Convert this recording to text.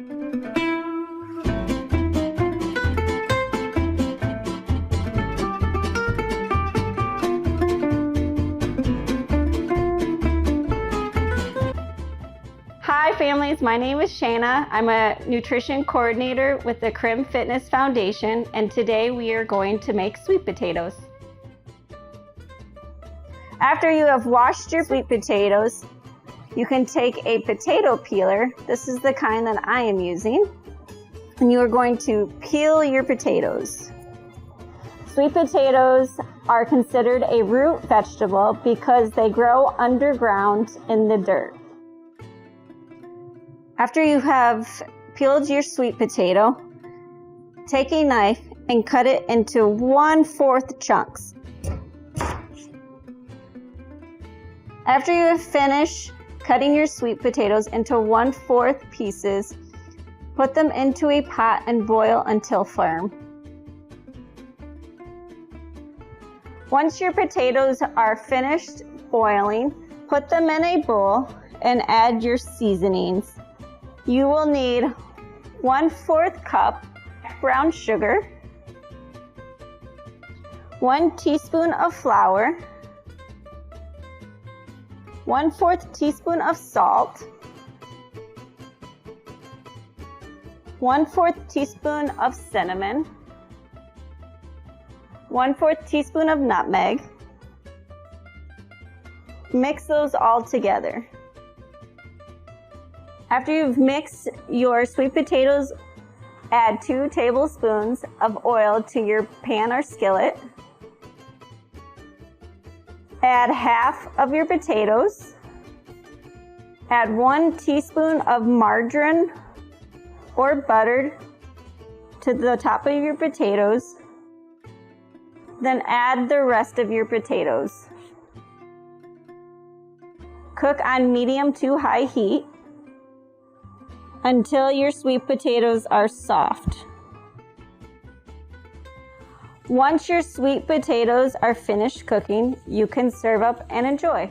Hi families, my name is Shanna. I'm a nutrition coordinator with the Crim Fitness Foundation, and today we are going to make sweet potatoes. After you have washed your sweet potatoes, you can take a potato peeler. This is the kind that I am using. And you are going to peel your potatoes. Sweet potatoes are considered a root vegetable because they grow underground in the dirt. After you have peeled your sweet potato, take a knife and cut it into 1/4 chunks. After you have finished cutting your sweet potatoes into 1/4 pieces, put them into a pot and boil until firm. Once your potatoes are finished boiling, put them in a bowl and add your seasonings. You will need 1/4 cup brown sugar, 1 teaspoon of flour, 1/4 teaspoon of salt, 1/4 teaspoon of cinnamon, 1/4 teaspoon of nutmeg. Mix those all together. After you've mixed your sweet potatoes, add 2 tablespoons of oil to your pan or skillet. Add half of your potatoes. Add 1 teaspoon of margarine or butter to the top of your potatoes. Then add the rest of your potatoes. Cook on medium to high heat until your sweet potatoes are soft. Once your sweet potatoes are finished cooking, you can serve up and enjoy.